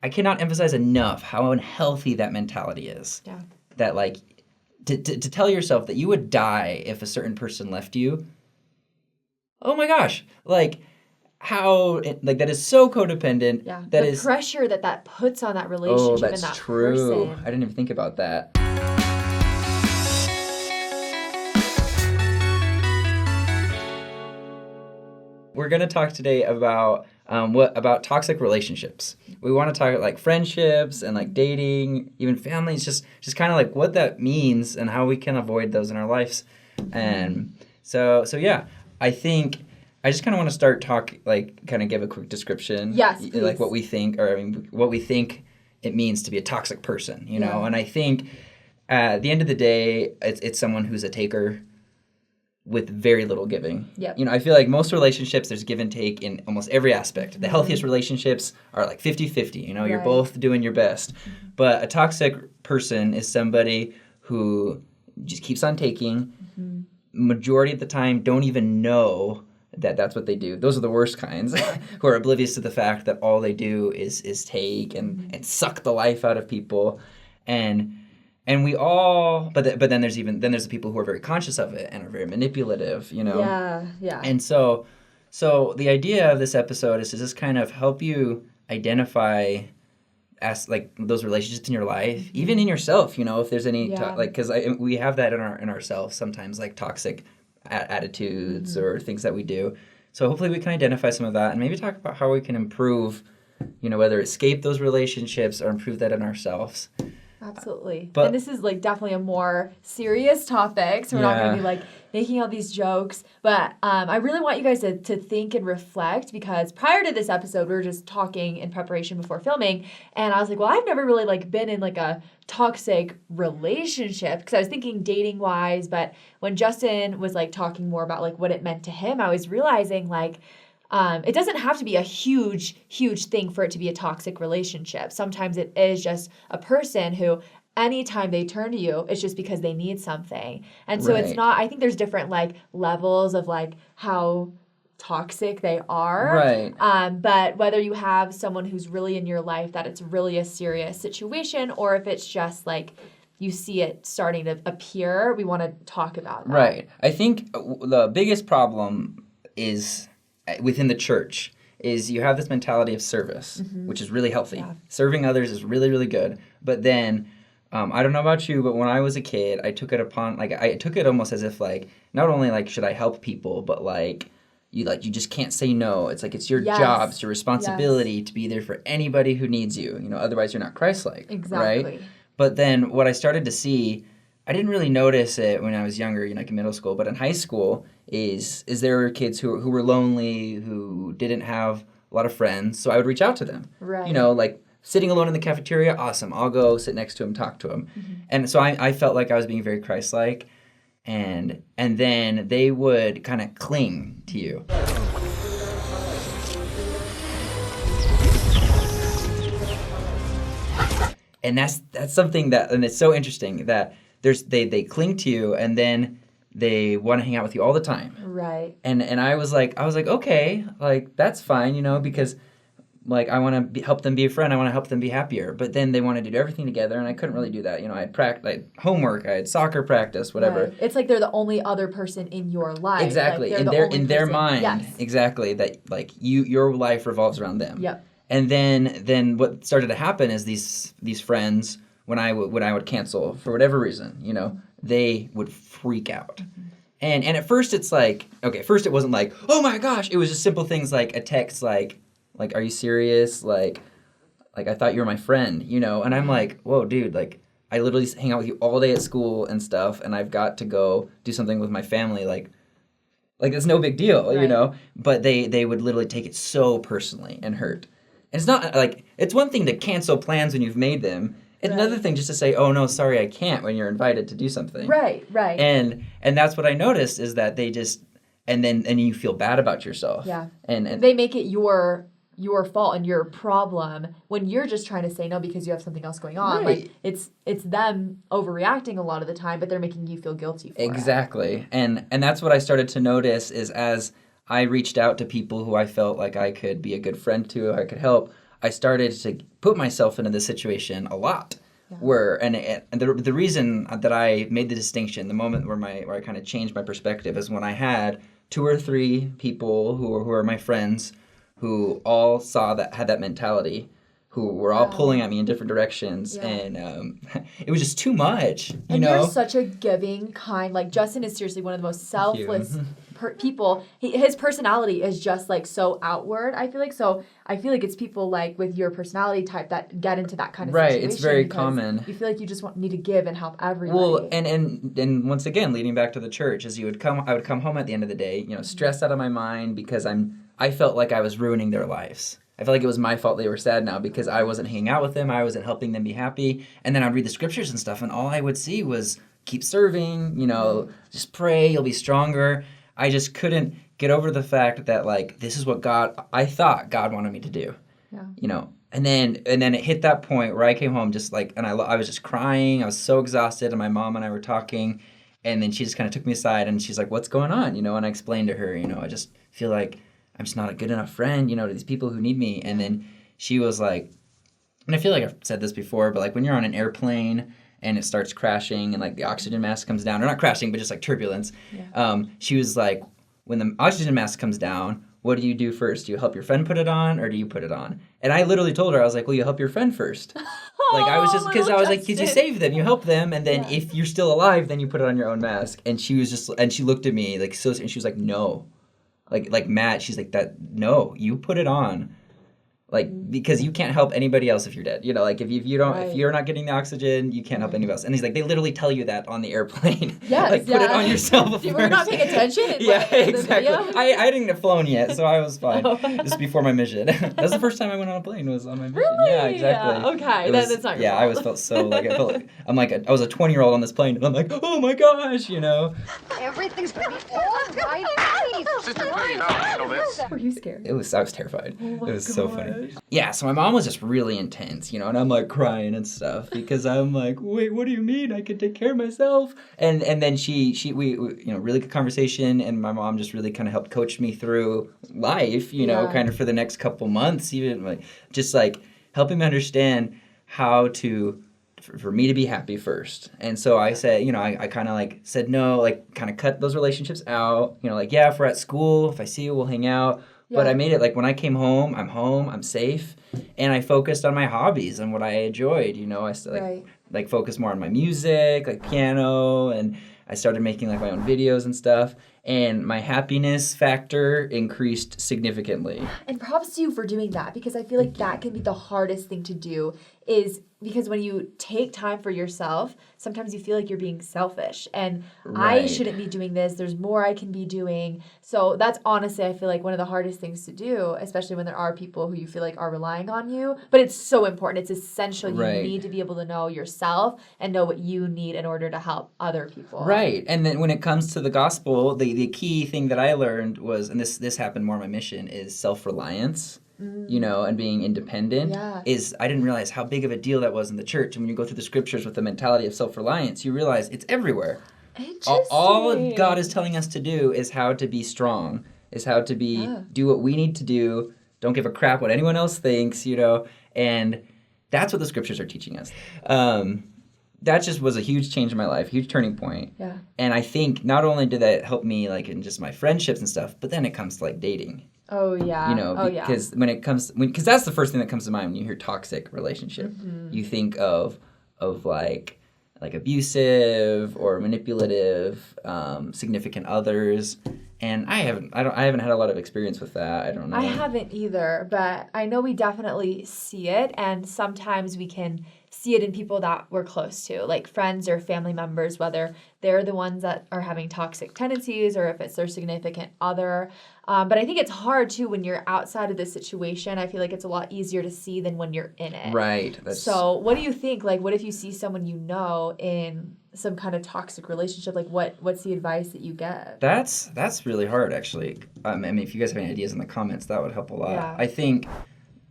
I cannot emphasize enough how unhealthy that mentality is. Yeah. That like to tell yourself that you would die if a certain person left you. Oh my gosh, like that is so codependent. Yeah. That the is pressure that puts on that oh, relationship that's and that true. person. I didn't even think about that. We're gonna talk today about about toxic relationships. We want to talk like friendships and like dating, even families, just kind of like what that means and how we can avoid those in our lives. And so yeah, I think I just kind of want to start kind of give a quick description. Yes, please. Like what we think, or I mean, what we think it means to be a toxic person, you know? And I think at the end of the day, it's someone who's a taker with very little giving. Yep. You know, I feel like most relationships, there's give and take in almost every aspect. The healthiest relationships are like 50-50. You know, you're both doing your best. But a toxic person is somebody who just keeps on taking. Majority of the time, don't even know that that's what they do. Those are the worst kinds, who are oblivious to the fact that all they do is take and suck the life out of people. And we all, but then there's the people who are very conscious of it and are very manipulative, you know? Yeah. And so the idea of this episode is to just kind of help you identify like those relationships in your life, even in yourself, you know, if there's any, because we have that in ourselves sometimes, like toxic attitudes or things that we do. So hopefully we can identify some of that and maybe talk about how we can improve, you know, whether escape those relationships or improve that in ourselves. Absolutely. And this is like definitely a more serious topic, so we're not going to be like making all these jokes. But I really want you guys to think and reflect, because prior to this episode, we were just talking in preparation before filming, and I was like, well, I've never really like been in like a toxic relationship, because I was thinking dating wise, but when Justin was like talking more about like what it meant to him, I was realizing like it doesn't have to be a huge thing for it to be a toxic relationship. Sometimes it is just a person who anytime they turn to you, it's just because they need something. And so it's not, I think there's different like levels of like how toxic they are. Right. But whether you have someone who's really in your life that it's really a serious situation, or if it's just like you see it starting to appear, we want to talk about that. Right. I think the biggest problem is within the church is you have this mentality of service, which is really healthy. Yeah. Serving others is really, really good. But then, I don't know about you, but when I was a kid, I took it almost as if like, not only like should I help people, but like you just can't say no. It's like it's your job, it's your responsibility to be there for anybody who needs you. You know, otherwise you're not Christ-like. Exactly. Right? But then what I started to see, I didn't really notice it when I was younger, you know, like in middle school, but in high school is there were kids who were lonely, who didn't have a lot of friends, so I would reach out to them. Right. You know, like sitting alone in the cafeteria, awesome, I'll go sit next to him, talk to him. And so I felt like I was being very Christ-like, and then they would kind of cling to you. And that's something that, and it's so interesting that they cling to you, and then they want to hang out with you all the time. Right. And I was like, okay, like that's fine, you know, because like I want to help them be a friend, I want to help them be happier. But then they wanted to do everything together, and I couldn't really do that. You know, I had homework, I had soccer practice, whatever. Right. It's like they're the only other person in your life. Exactly. Like in their mind, exactly, that like your life revolves around them. Yep. And then what started to happen is these friends, when I would cancel for whatever reason, you know, they would freak out. And at first it's like, okay, first it wasn't like, oh my gosh, it was just simple things like a text like are you serious? Like I thought you were my friend, you know? And I'm like, whoa, dude, like I literally hang out with you all day at school and stuff, and I've got to go do something with my family, like it's no big deal, you know? But they would literally take it so personally and hurt. And it's not like, it's one thing to cancel plans when you've made them. It's another thing just to say, oh no, sorry, I can't, when you're invited to do something. Right. And that's what I noticed, is that they just, and you feel bad about yourself. Yeah. And they make it your fault and your problem when you're just trying to say no because you have something else going on. Right. Like it's them overreacting a lot of the time, but they're making you feel guilty for it. Exactly. And that's what I started to notice, is as I reached out to people who I felt like I could be a good friend to, I could help, I started to put myself into this situation a lot. Yeah. Where and the reason that I made the distinction, the moment where I kind of changed my perspective, is when I had 2 or 3 people who are my friends, who all had that mentality, who were all pulling at me in different directions, and it was just too much. You're such a giving, kind. Like Justin is seriously one of the most selfless people. His personality is just like so outward. I feel like it's people like with your personality type that get into that kind of situation. Right, it's very common. You feel like you just need to give and help everybody. Well, and once again, leading back to the church, I would come home at the end of the day, stressed out of my mind because I felt like I was ruining their lives. I felt like it was my fault they were sad now because I wasn't hanging out with them, I wasn't helping them be happy, and then I'd read the scriptures and stuff, and all I would see was keep serving, just pray, you'll be stronger. I just couldn't get over the fact that, like, this is what I thought God wanted me to do. Yeah. And then it hit that point where I came home just like, and I was just crying. I was so exhausted, and my mom and I were talking, and then she just kind of took me aside, and she's like, "What's going on?" And I explained to her, I just feel like I'm just not a good enough friend, to these people who need me. And then she was like, and I feel like I've said this before, but like when you're on an airplane and it starts crashing and like the oxygen mask comes down, or not crashing, but just like turbulence. Yeah. She was like, when the oxygen mask comes down, what do you do first? Do you help your friend put it on, or do you put it on? And I literally told her, I was like, well, you help your friend first. Like I was just, because I was like, because you save them, you help them, and then if you're still alive, then you put it on your own mask. And she was just, and she looked at me like, so, and she was like, no. Like Matt, she's like, no, you put it on. Like, because you can't help anybody else if you're dead. Like if you're not getting the oxygen, you can't help anybody else. And he's like, they literally tell you that on the airplane. Yes, like put it on yourself first. You were not paying attention. Exactly. I didn't have flown yet, so I was fine. This is before my mission. That's the first time I went on a plane, was on my mission. Really? Yeah, exactly. Okay, that's not your fault. Yeah, I always felt so like, I felt like I was a 20-year-old on this plane, and I'm like, oh my gosh, Everything's gonna be all right. Sister, please, I'll handle this. Were you scared? I was terrified. Oh it was so funny. Yeah, so my mom was just really intense, and I'm like crying and stuff because I'm like, wait, what do you mean? I can take care of myself? And then we really good conversation, and my mom just really kind of helped coach me through life, kind of for the next couple months, even like just like helping me understand how for me to be happy first. And so I said, I kind of like said no, like kind of cut those relationships out, like, yeah, if we're at school, if I see you, we'll hang out. Yeah. But I made it like when I came home, I'm safe, and I focused on my hobbies and what I enjoyed. I focused more on my music, like piano, and I started making like my own videos and stuff, and my happiness factor increased significantly. And props to you for doing that, because I feel like that can be the hardest thing to do, is because when you take time for yourself, sometimes you feel like you're being selfish, and I shouldn't be doing this. There's more I can be doing. So that's honestly, I feel like one of the hardest things to do, especially when there are people who you feel like are relying on you. But it's so important. It's essential. You need to be able to know yourself and know what you need in order to help other people. Right. And then when it comes to the gospel, the key thing that I learned was, and this happened more on my mission, is self-reliance. And being independent is, I didn't realize how big of a deal that was in the church. And when you go through the scriptures with the mentality of self-reliance, you realize it's everywhere. All God is telling us to do is how to be strong, is how to do what we need to do. Don't give a crap what anyone else thinks, and that's what the scriptures are teaching us. That just was a huge change in my life, huge turning point. Yeah. And I think not only did that help me like in just my friendships and stuff, but then it comes to like dating. Oh yeah. Because because that's the first thing that comes to mind when you hear toxic relationship. Mm-hmm. You think of like abusive or manipulative significant others. And I haven't had a lot of experience with that. I don't know. I haven't either, but I know we definitely see it, and sometimes we can see it in people that we're close to, like friends or family members, whether they're the ones that are having toxic tendencies or if it's their significant other. But I think it's hard, too, when you're outside of this situation. I feel like it's a lot easier to see than when you're in it. Right. So what do you think? Like, what if you see someone in some kind of toxic relationship? Like, what's the advice that you get? That's really hard, actually. I mean, if you guys have any ideas in the comments, that would help a lot. Yeah. I think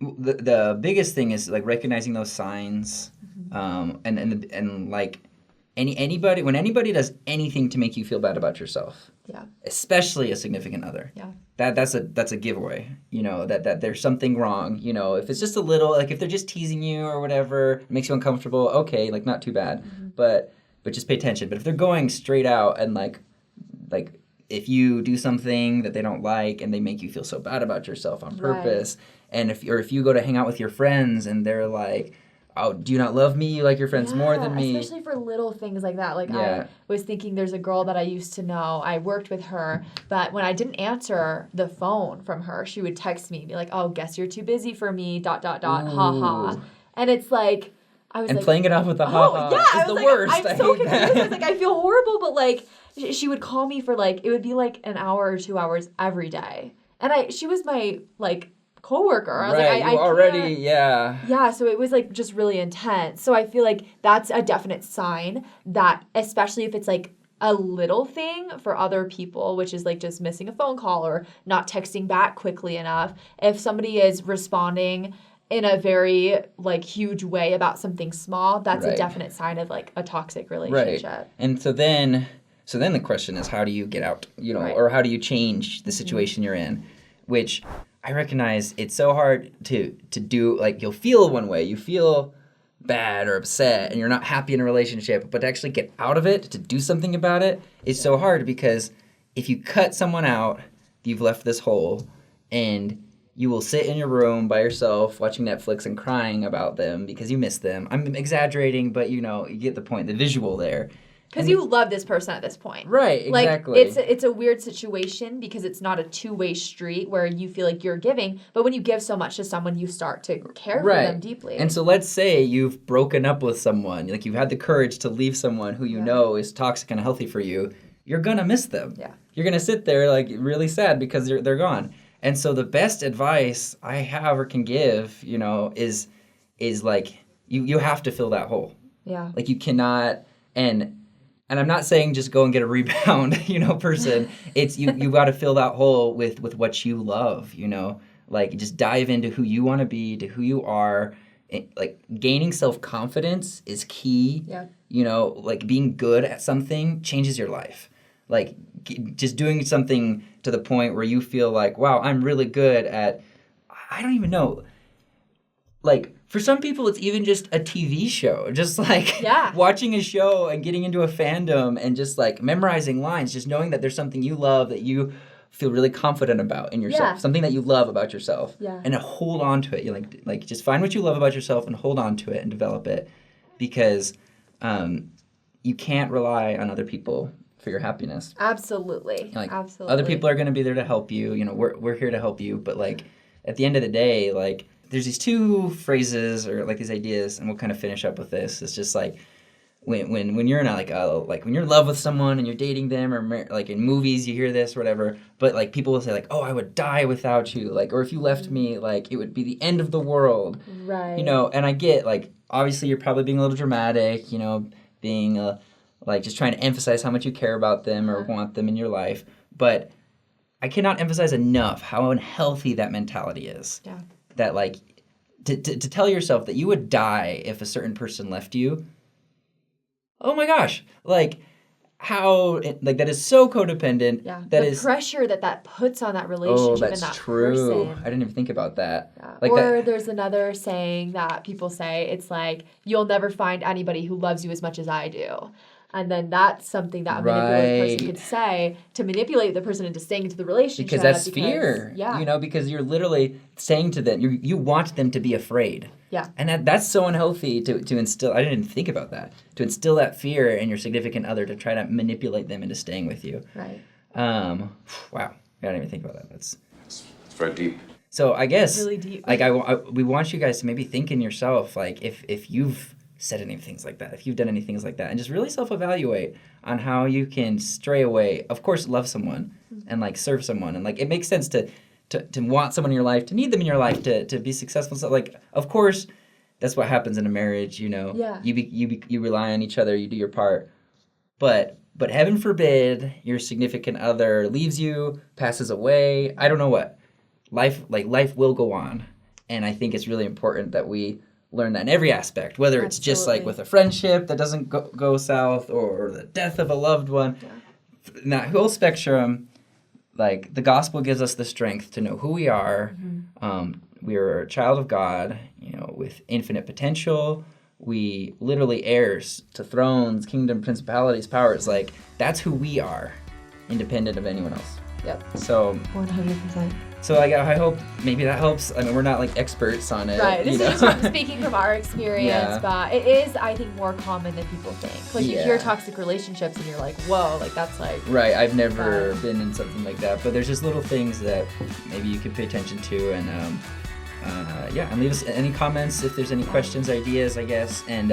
the biggest thing is like recognizing those signs, and like anybody, when anybody does anything to make you feel bad about yourself, Yeah. Especially a significant other. Yeah. That's a giveaway, you know, that there's something wrong, you know, if it's just a little, like if they're just teasing you or whatever, it makes you uncomfortable, okay, like not too bad, but just pay attention. But if they're going straight out and like if you do something that they don't like and they make you feel so bad about yourself on purpose, and if you go to hang out with your friends and they're like, oh, do you not love me? You like your friends more than me. Especially for little things like that. Like I was thinking there's a girl that I used to know. I worked with her, but when I didn't answer the phone from her, she would text me, be like, oh, guess you're too busy for me, ... ha ha. And it's like, I was like... playing it off with the ha ha is the worst. I'm so confused. I was like, I feel horrible, but like, she would call me for like, it would be like an hour or 2 hours every day. And she was my like coworker. I was like, I already, Yeah, so it was like just really intense. So I feel like that's a definite sign that, especially if it's like a little thing for other people, which is like just missing a phone call or not texting back quickly enough, if somebody is responding in a very like huge way about something small, that's a definite sign of like a toxic relationship. Right. And so then the question is, how do you get out, you know, or how do you change the situation you're in, which I recognize it's so hard to do. Like, you'll feel one way, you feel bad or upset and you're not happy in a relationship, but to actually get out of it, to do something about it, is so hard, because if you cut someone out, you've left this hole, and you will sit in your room by yourself watching Netflix and crying about them because you miss them. I'm exaggerating, but you know, you get the point, the visual there. Because you love this person at this point. Right, exactly. Like, it's a weird situation because it's not a two-way street where you feel like you're giving, but when you give so much to someone, you start to care for them deeply. And so let's say you've broken up with someone, like you've had the courage to leave someone who you know is toxic and unhealthy for you, you're gonna miss them. Yeah. You're gonna sit there like really sad because they're gone. And so the best advice I have or can give, you know, is like, you have to fill that hole. Yeah. Like, you cannot, and I'm not saying just go and get a rebound, you know, person. It's you got to fill that hole with what you love, you know. Like, just dive into who you want to be, to who you are. Like, gaining self-confidence is key. Yeah. You know, like, being good at something changes your life. Like, just doing something to the point where you feel like, wow, I'm really good at, I don't even know. Like, for some people, it's even just a TV show. Just, like, watching a show and getting into a fandom and just, like, memorizing lines. Just knowing that there's something you love that you feel really confident about in yourself. Yeah. Something that you love about yourself. Yeah. And hold on to it. You like, just find what you love about yourself and hold on to it and develop it. Because you can't rely on other people for your happiness. Absolutely. Like, absolutely. Other people are going to be there to help you. You know, we're here to help you. But, like, at the end of the day, like, there's these two phrases or like these ideas, and we'll kind of finish up with this. It's just like when you're in like when you're in love with someone and you're dating them, or like in movies you hear this or whatever. But like, people will say like, oh, I would die without you, like, or if you left me, like, it would be the end of the world. Right. You know, and I get, like, obviously you're probably being a little dramatic, you know, being like just trying to emphasize how much you care about them or want them in your life. But I cannot emphasize enough how unhealthy that mentality is. Yeah. That, like, to tell yourself that you would die if a certain person left you. Oh my gosh. Like, how, like, that is so codependent. Yeah. The pressure that puts on that relationship and that person. I didn't even think about that. Yeah. Like, or there's another saying that people say, it's like, you'll never find anybody who loves you as much as I do. And then that's something that a manipulative person could say to manipulate the person into staying into the relationship. Because that's fear. Yeah. You know, because you're literally saying to them, you want them to be afraid. Yeah. And that's so unhealthy to instill. I didn't even think about that. To instill that fear in your significant other, to try to manipulate them into staying with you. Right. Wow. I didn't even think about that. It's very deep. So I guess, really deep. Like, we want you guys to maybe think in yourself, like, if you've said any things like that, if you've done any things like that, and just really self-evaluate on how you can stray away. Of course, love someone and, like, serve someone, and, like, it makes sense to want someone in your life, to need them in your life, to be successful. So, like, of course, that's what happens in a marriage. You know, you rely on each other, you do your part, but heaven forbid your significant other leaves you, passes away. I don't know what life will go on, and I think it's really important that we learn that in every aspect, whether it's just like with a friendship that doesn't go south, or the death of a loved one. Yeah. in that whole spectrum, like, the gospel gives us the strength to know who we are. We are a child of God, with infinite potential. We literally heirs to thrones, kingdom, principalities, powers. Like, that's who we are, independent of anyone else. Yep. So 100%. So I hope maybe that helps. I mean, we're not like experts on it. Right. This is just speaking from our experience, but it is, I think, more common than people think. Like, you hear toxic relationships and you're like, whoa, like, that's like... Right. I've never been in something like that. But there's just little things that maybe you could pay attention to. And, and leave us any comments if there's any questions, ideas, I guess. And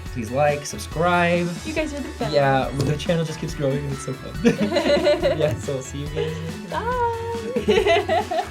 please like, subscribe. You guys are the best. Yeah. The channel just keeps growing and it's so fun. So I'll see you guys. Bye.